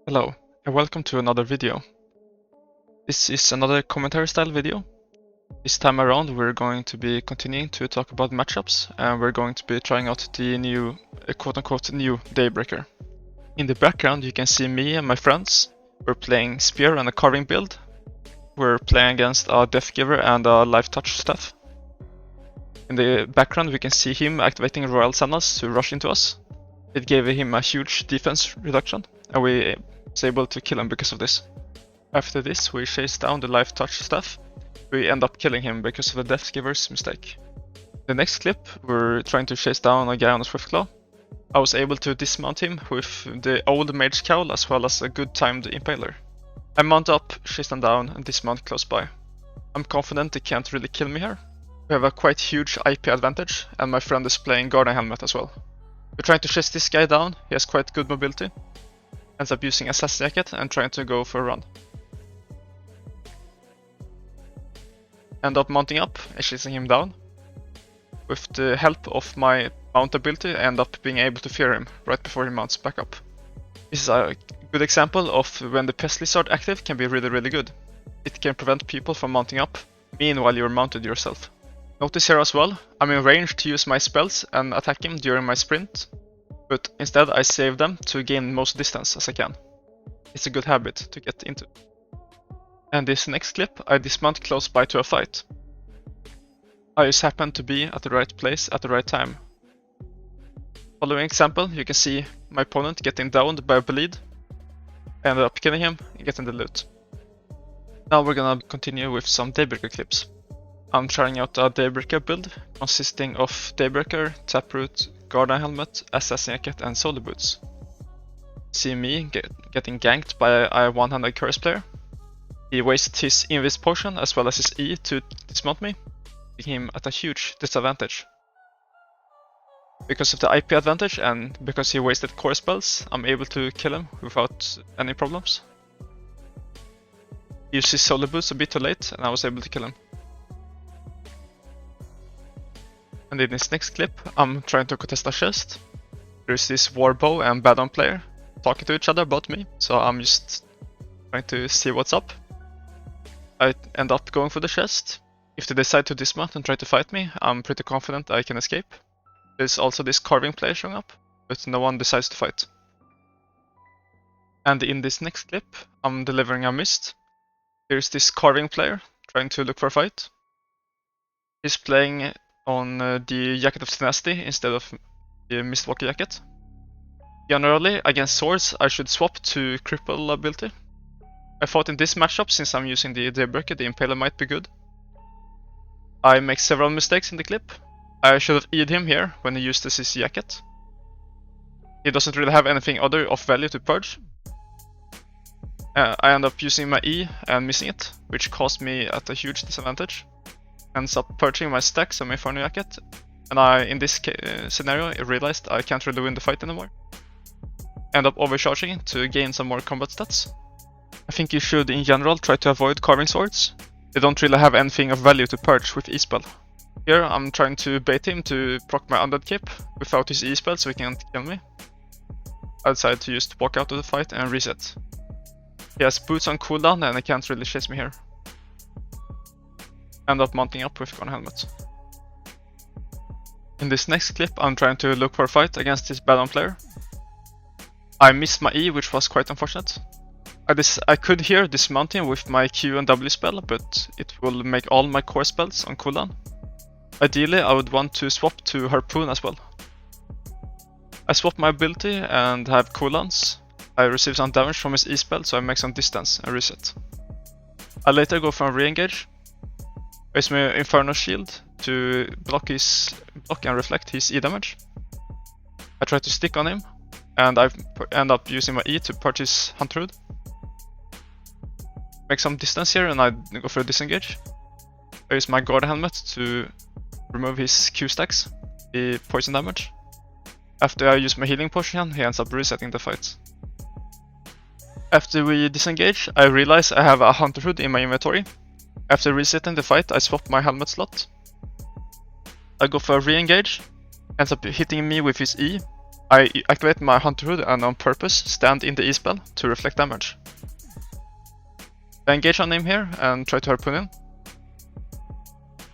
Hello, and welcome to another video. This is another commentary style video. This time around we're going to be continuing to talk about matchups, and we're going to be trying out the new, quote-unquote, new Daybreaker. In the background you can see me and my friends. We're playing Spear and a Carving build. We're playing against a Death Giver and a Lifecurse Staff. In the background we can see him activating Royal Sandals to rush into us. It gave him a huge defense reduction, and we was able to kill him because of this. After this we chase down the Lifecurse Staff. We end up killing him because of the Death Giver's mistake. The next clip we're trying to chase down a guy on a Swiftclaw. I was able to dismount him with the old Mage Cowl as well as a good timed Impaler. I mount up, chase them down and dismount close by. I'm confident they can't really kill me here. We have a quite huge IP advantage, and my friend is playing Guardian Helmet as well. We're trying to chase this guy down. He has quite good mobility. Ends up using Assassin Jacket and trying to go for a run. End up mounting up and chasing him down. With the help of my mount ability, I end up being able to fear him right before he mounts back up. This is a good example of when the Pest Lizard active can be really good. It can prevent people from mounting up, meanwhile you're mounted yourself. Notice here as well, I'm in range to use my spells and attack him during my sprint, but instead I save them to gain most distance as I can. It's a good habit to get into. And this next clip, I dismount close by to a fight. I just happen to be at the right place at the right time. Following example, you can see my opponent getting downed by a bleed. I ended up killing him and getting the loot. Now we're gonna continue with some Daybreaker clips. I'm trying out a Daybreaker build consisting of Daybreaker, Taproot, Guardian Helmet, Assassin Jacket and Solar Boots. See me getting ganked by a one-handed Curse player. He wasted his Invis potion as well as his E to dismount me, putting him at a huge disadvantage. Because of the IP advantage and because he wasted core spells, I'm able to kill him without any problems. He used his Solar Boots a bit too late and I was able to kill him. And in this next clip, I'm trying to contest a chest. There's this Warbow and Badon player talking to each other about me, so I'm just trying to see what's up. I end up going for the chest. If they decide to dismount and try to fight me, I'm pretty confident I can escape. There's also this Carving player showing up, but no one decides to fight. And in this next clip, I'm delivering a mist. Here's this Carving player trying to look for a fight. He's playing on the Jacket of Tenacity instead of the Mistwalker Jacket. Generally, against swords, I should swap to Cripple ability. I thought in this matchup, since I'm using the Daybreaker, the Impaler might be good. I make several mistakes in the clip. I should have E'd him here when he used the CC Jacket. He doesn't really have anything other of value to purge. I end up using my E and missing it, which caused me at a huge disadvantage. Ends up purging my stacks on my Inferno Jacket, and I, in this scenario, I realized I can't really win the fight anymore. End up overcharging to gain some more combat stats. I think you should in general try to avoid Carving swords. They don't really have anything of value to purge with E-spell. Here I'm trying to bait him to proc my Undead Cape without his E-spell so he can't kill me. I decided to just walk out of the fight and reset. He has boots on cooldown and he can't really chase me here. End up mounting up with Guardian Helmet. In this next clip I'm trying to look for a fight against this Badon player. I missed my E, which was quite unfortunate. I could here dismount him with my Q and W spell, but it will make all my core spells on cooldown. Ideally I would want to swap to Harpoon as well. I swap my ability and have cooldowns. I receive some damage from his E spell, so I make some distance and reset. I later go for a re-engage. I use my Inferno Shield to block and reflect his E damage. I try to stick on him, and I end up using my E to purchase Huntrood. Make some distance here and I go for a disengage. I use my Guardian Helmet to remove his Q stacks, the poison damage. After I use my healing potion, he ends up resetting the fight. After we disengage, I realize I have a Huntrood in my inventory. After resetting the fight, I swap my helmet slot. I go for a re-engage, ends up hitting me with his E. I activate my Hunter Hood and on purpose stand in the E-spell to reflect damage. I engage on him here and try to harpoon him.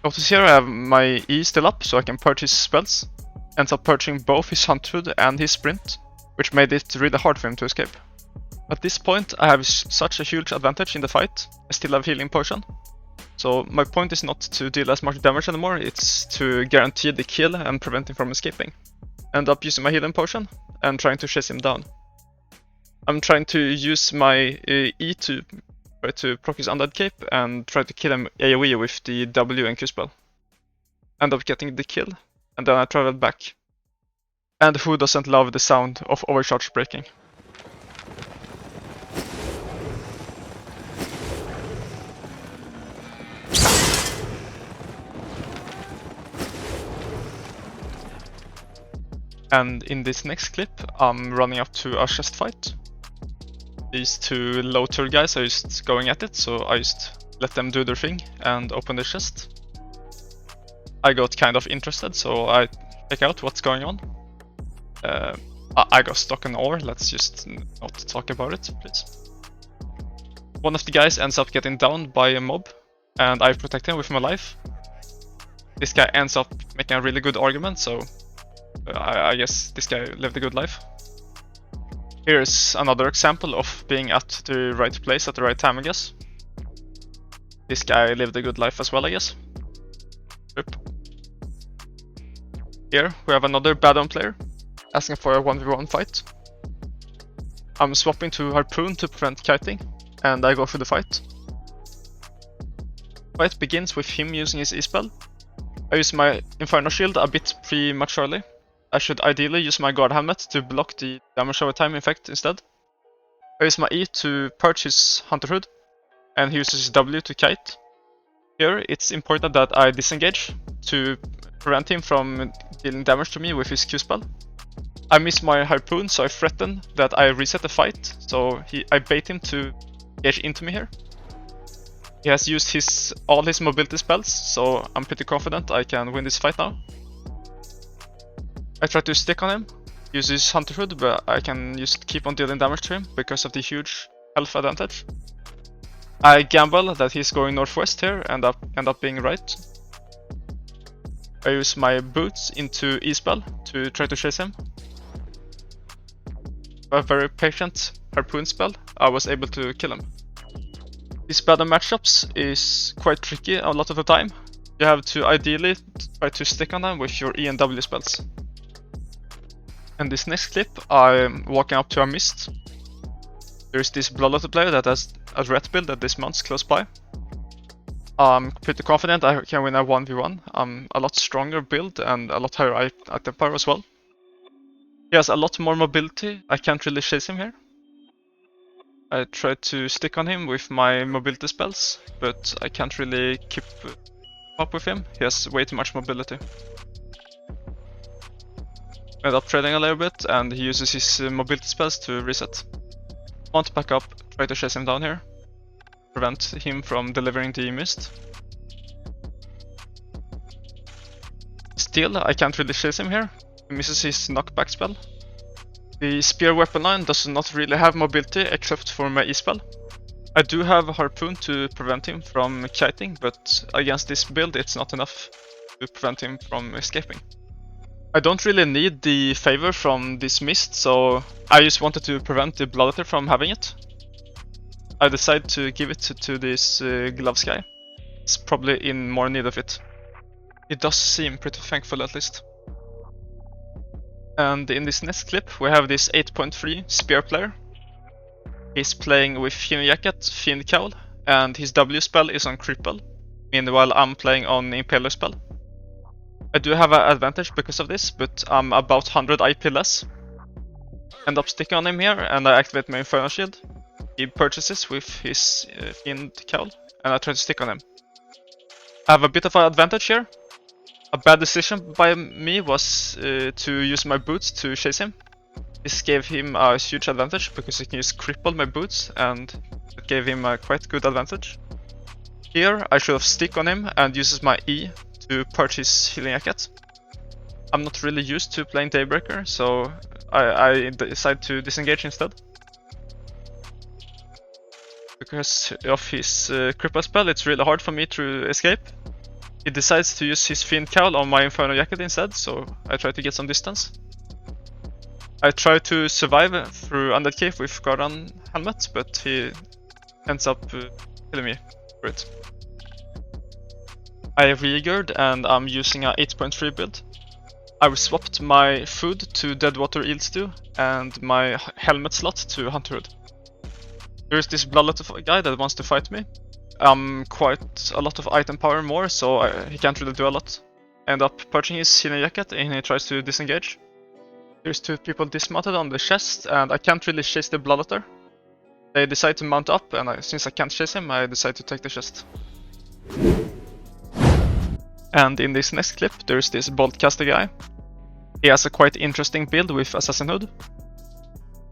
Notice here I have my E still up so I can purge his spells. Ends up purging both his Hunter Hood and his Sprint, which made it really hard for him to escape. At this point I have such a huge advantage in the fight. I still have healing potion. So my point is not to deal as much damage anymore, it's to guarantee the kill and prevent him from escaping. End up using my healing potion and trying to chase him down. I'm trying to use my E to try to proc his Undead Cape and try to kill him AoE with the W and Q spell. End up getting the kill, and then I travel back. And who doesn't love the sound of Overcharge breaking? And in this next clip, I'm running up to a chest fight. These two low tier guys are just going at it, so I just let them do their thing and open the chest. I got kind of interested, so I check out what's going on. I got stuck in ore, let's just not talk about it, please. One of the guys ends up getting downed by a mob, and I protect him with my life. This guy ends up making a really good argument, so I guess this guy lived a good life. Here's another example of being at the right place at the right time, I guess. This guy lived a good life as well, I guess. Oop. Here we have another Badon player asking for a 1v1 fight. I'm swapping to Harpoon to prevent kiting, and I go for the fight. Fight begins with him using his E-spell. I use my Inferno Shield a bit prematurely. I should ideally use my guard helmet to block the damage over time effect instead. I use my E to purge his Hunter Hood, and he uses his W to kite. Here it's important that I disengage to prevent him from dealing damage to me with his Q spell. I miss my Harpoon, so I threaten that I reset the fight, so I bait him to engage into me here. He has used all his mobility spells, so I'm pretty confident I can win this fight now. I try to stick on him, use his Hunter Hood, but I can just keep on dealing damage to him because of the huge health advantage. I gamble that he's going northwest here and end up being right. I use my boots into E-spell to try to chase him. A very patient Harpoon spell, I was able to kill him. These Badon matchups is quite tricky a lot of the time. You have to ideally try to stick on them with your E and W spells. In this next clip, I'm walking up to a mist. There's this Bloodletter player that has a ret build that dismounts close by. I'm pretty confident I can win a 1v1. I'm a lot stronger build and a lot higher item power as well. He has a lot more mobility, I can't really chase him here. I try to stick on him with my mobility spells, but I can't really keep up with him. He has way too much mobility. End up trading a little bit, and he uses his mobility spells to reset. Want to back up, try to chase him down here. Prevent him from delivering the mist. Still, I can't really chase him here. He misses his knockback spell. The spear weapon line does not really have mobility except for my E-spell. I do have a Harpoon to prevent him from kiting, but against this build it's not enough to prevent him from escaping. I don't really need the favor from this mist, so I just wanted to prevent the Bloodletter from having it. I decided to give it to this gloves guy. He's probably in more need of it. He does seem pretty thankful at least. And in this next clip we have this 8.3 spear player. He's playing with Fiend Jacket, Fiend Cowl, and his W spell is on Cripple. Meanwhile I'm playing on Impaler spell. I do have an advantage because of this, but I'm about 100 IP less. End up sticking on him here and I activate my Inferno Shield. He purchases with his Fiend Cowl and I try to stick on him. I have a bit of an advantage here. A bad decision by me was to use my boots to chase him. This gave him a huge advantage because he can use cripple my boots, and it gave him a quite good advantage. Here I should have stick on him and uses my E to purge his healing jacket. I'm not really used to playing Daybreaker, so I decide to disengage instead. Because of his cripple spell, it's really hard for me to escape. He decides to use his Fiend Cowl on my Inferno Jacket instead, so I try to get some distance. I try to survive through Undead Cave with Guardian Helmet, but he ends up killing me for it. I re-geared and I'm using a 8.3 build. I swapped my food to Deadwater Eel Stew and my helmet slot to Hunter Hood. There's this Bloodletter guy that wants to fight me. I'm quite a lot of item power more, so he can't really do a lot. End up purging his Healing Jacket and he tries to disengage. There's two people dismounted on the chest and I can't really chase the Bloodletter. They decide to mount up and since I can't chase him, I decide to take the chest. And in this next clip, there's this Boltcaster guy. He has a quite interesting build with Assassin Hood.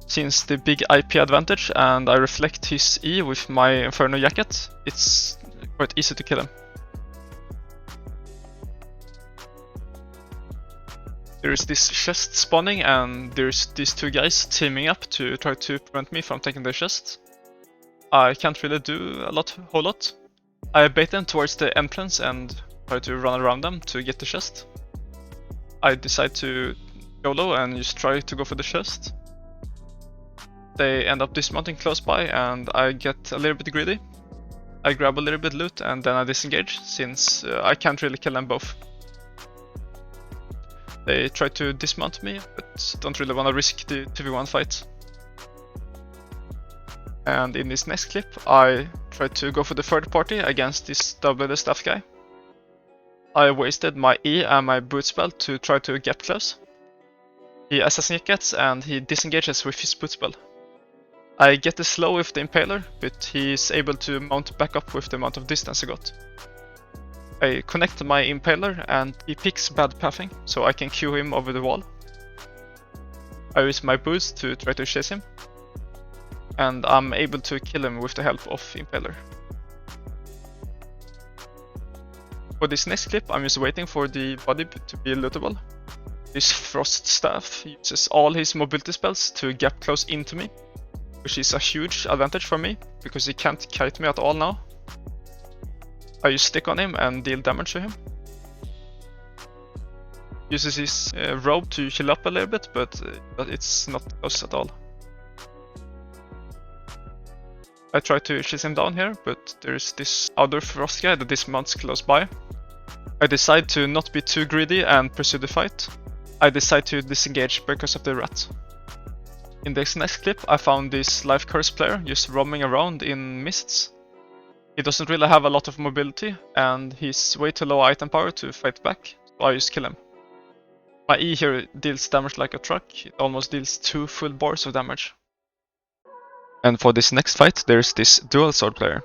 Since the big IP advantage and I reflect his E with my Inferno Jacket, it's quite easy to kill him. There is this chest spawning and there's these two guys teaming up to try to prevent me from taking the chest. I can't really do a whole lot. I bait them towards the entrance and try to run around them to get the chest. I decide to YOLO and just try to go for the chest. They end up dismounting close by and I get a little bit greedy. I grab a little bit loot and then I disengage since I can't really kill them both. They try to dismount me but don't really want to risk the 2v1 fight. And in this next clip I try to go for the third party against this Double-Bladed Staff guy. I wasted my E and my boot spell to try to gap close. He Assassin Jackets and he disengages with his boot spell. I get the slow with the Impaler, but he's able to mount back up with the amount of distance I got. I connect my Impaler and he picks bad pathing, so I can queue him over the wall. I use my boots to try to chase him. And I'm able to kill him with the help of Impaler. For this next clip, I'm just waiting for the body to be lootable. This Frost Staff uses all his mobility spells to gap close into me, which is a huge advantage for me, because he can't kite me at all now. I just stick on him and deal damage to him. Uses his robe to heal up a little bit, but it's not close at all. I try to chase him down here, but there's this other Frost guy that dismounts close by. I decide to not be too greedy and pursue the fight. I decide to disengage because of the rat. In this next clip I found this Lifecurse player just roaming around in mists. He doesn't really have a lot of mobility and he's way too low item power to fight back, so I just kill him. My E here deals damage like a truck, it almost deals 2 full bars of damage. And for this next fight there's this dual sword player.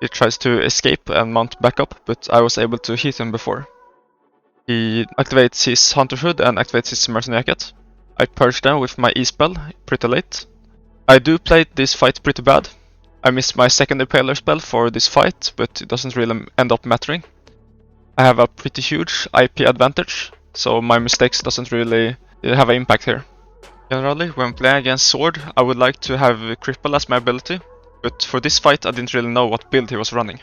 He tries to escape and mount back up, but I was able to hit him before. He activates his Hunter Hood and activates his Mercenary Jacket. I purge them with my E-spell pretty late. I do play this fight pretty bad. I missed my second Impaler spell for this fight, but it doesn't really end up mattering. I have a pretty huge IP advantage, so my mistakes doesn't really have an impact here. Generally, when playing against Sword, I would like to have Cripple as my ability, but for this fight I didn't really know what build he was running.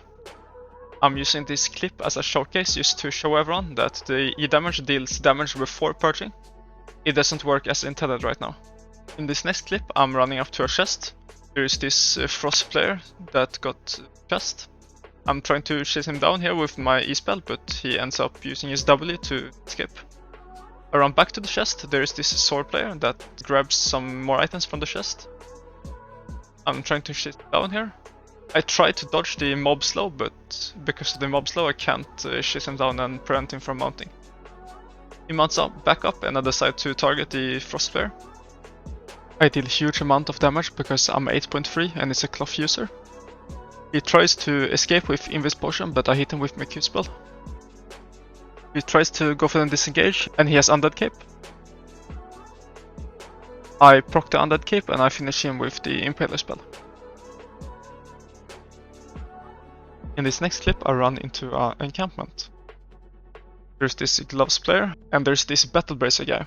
I'm using this clip as a showcase just to show everyone that the E damage deals damage before purging. It doesn't work as intended right now. In this next clip I'm running up to a chest. There is this Frost player that got chest. I'm trying to chase him down here with my E-spell, but he ends up using his W to escape. I run back to the chest, there is this sword player that grabs some more items from the chest. I'm trying to chase him down here. I try to dodge the mob slow, but because of the mob slow I can't chase him down and prevent him from mounting. He mounts up, back up and I decide to target the Frost player. I deal huge amount of damage because I'm 8.3 and it's a cloth user. He tries to escape with Invis Potion, but I hit him with my Q spell. He tries to go for the disengage and he has Undead Cape. I proc the Undead Cape and I finish him with the Impaler spell. In this next clip I run into an encampment. There's this Gloves player, and there's this Battle Bracer guy.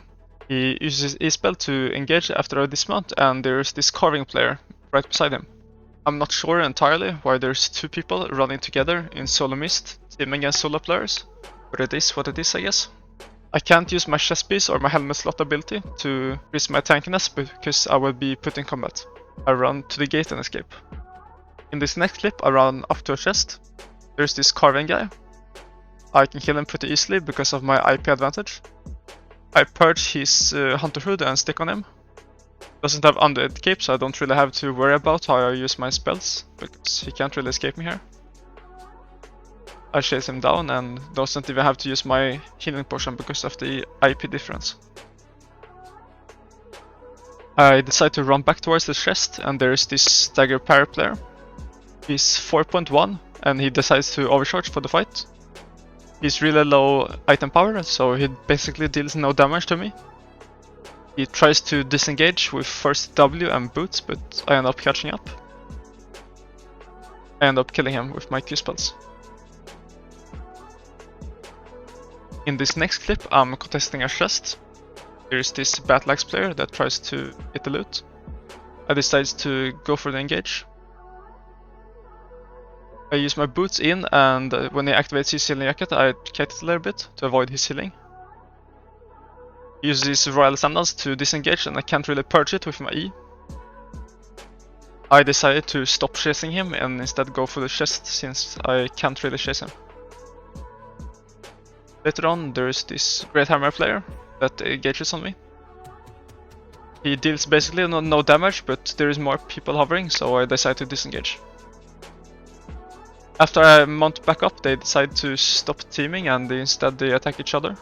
He uses E-spell to engage after a dismount, and there's this Carving player right beside him. I'm not sure entirely why there's two people running together in Solo Mist, teaming against solo players, but it is what it is, I guess. I can't use my chest piece or my helmet slot ability to increase my tankiness because I will be put in combat. I run to the gate and escape. In this next clip, I run up to a chest. There's this Carving guy. I can kill him pretty easily because of my IP advantage. I purge his Hunter Hood and stick on him. Doesn't have Undead Cape, so I don't really have to worry about how I use my spells, because he can't really escape me here. I chase him down and doesn't even have to use my healing potion because of the IP difference. I decide to run back towards the chest, and there is this Dagger Pair player. He's 4.1 and he decides to overcharge for the fight. He's really low item power, so he basically deals no damage to me. He tries to disengage with first W and boots, but I end up catching up. I end up killing him with my Q spells. In this next clip, I'm contesting a chest. There's this Battleaxe player that tries to get the loot. I decide to go for the engage. I use my boots in, and when he activates his healing jacket, I kite it a little bit to avoid his healing. He uses his Royal Sandals to disengage, and I can't really purge it with my E. I decided to stop chasing him and instead go for the chest, since I can't really chase him. Later on, there's this Great Hammer player that engages on me. He deals basically no damage, but there is more people hovering, so I decide to disengage. After I mount back up, they decide to stop teaming and instead they attack each other.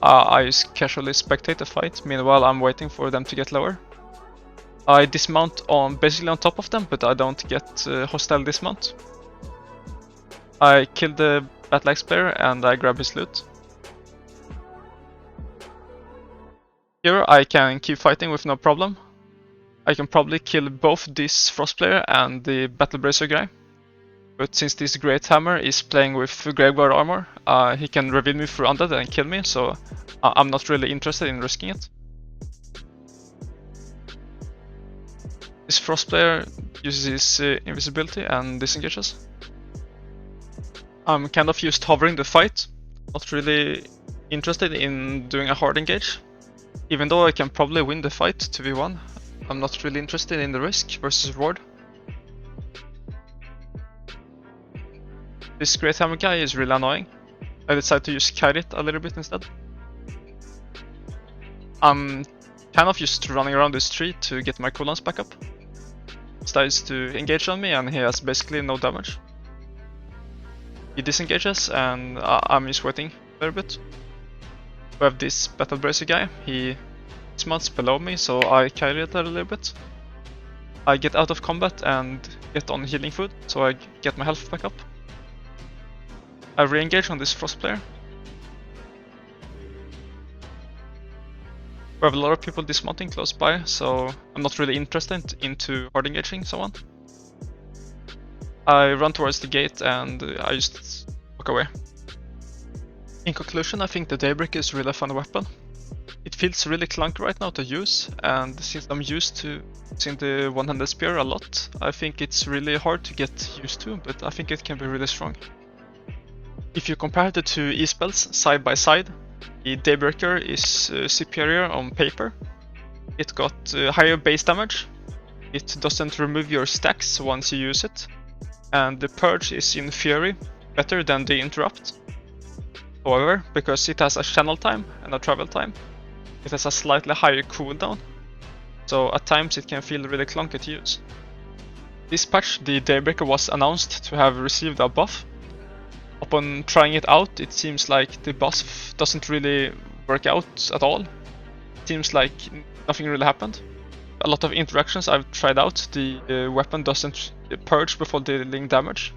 I just casually spectate the fight, meanwhile I'm waiting for them to get lower. I dismount basically on top of them, but I don't get hostile dismount. I kill the Battleaxe player and I grab his loot. Here I can keep fighting with no problem. I can probably kill both this Frost player and the Battle Bracer guy. But since this Great Hammer is playing with Graveguard armor, he can reveal me through Undead and kill me, so I'm not really interested in risking it. This Frost player uses his invisibility and disengages. I'm kind of used to hovering the fight, not really interested in doing a hard engage. Even though I can probably win the fight 2v1, I'm not really interested in the risk versus reward. This Great Hammer guy is really annoying. I decide to use Kyrit a little bit instead. I'm kind of just running around this tree to get my cooldowns back up. He decides to engage on me and he has basically no damage. He disengages and I'm just waiting a little bit. We have this Battle Bracer guy. He dismounts below me, so I carry it a little bit. I get out of combat and get on healing food, so I get my health back up. I re-engage on this Frost player. We have a lot of people dismounting close by, so I'm not really interested into hard engaging someone. I run towards the gate and I just walk away. In conclusion, I think the Daybreaker is really a fun weapon. It feels really clunky right now to use, and since I'm used to using the one-handed spear a lot, I think it's really hard to get used to, but I think it can be really strong. If you compare the two E-spells side by side, the Daybreaker is superior on paper. It got higher base damage, it doesn't remove your stacks once you use it, and the Purge is in theory better than the Interrupt. However, because it has a channel time and a travel time, it has a slightly higher cooldown, so at times it can feel really clunky to use. This patch, the Daybreaker was announced to have received a buff. Upon trying it out, it seems like the buff doesn't really work out at all. It seems like nothing really happened. A lot of interactions I've tried out, the weapon doesn't purge before dealing damage.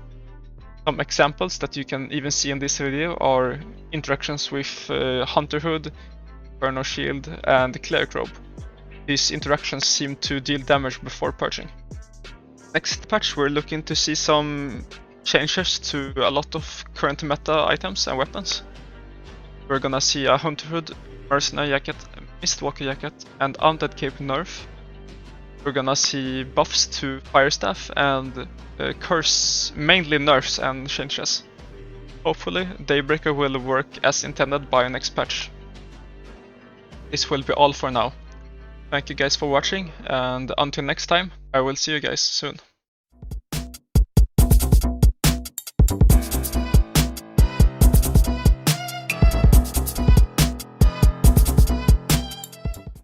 Some examples that you can even see in this video are interactions with Hunter Hood, Inferno Shield and Cleric Robe. These interactions seem to deal damage before purging. Next patch we're looking to see some changes to a lot of current meta items and weapons. We're gonna see a Hunter Hood, Mercenary Jacket, Mistwalker Jacket, and Undead Cape nerf. We're gonna see buffs to Fire Staff and curse, mainly nerfs and changes. Hopefully, Daybreaker will work as intended by next patch. This will be all for now. Thank you guys for watching, and until next time, I will see you guys soon.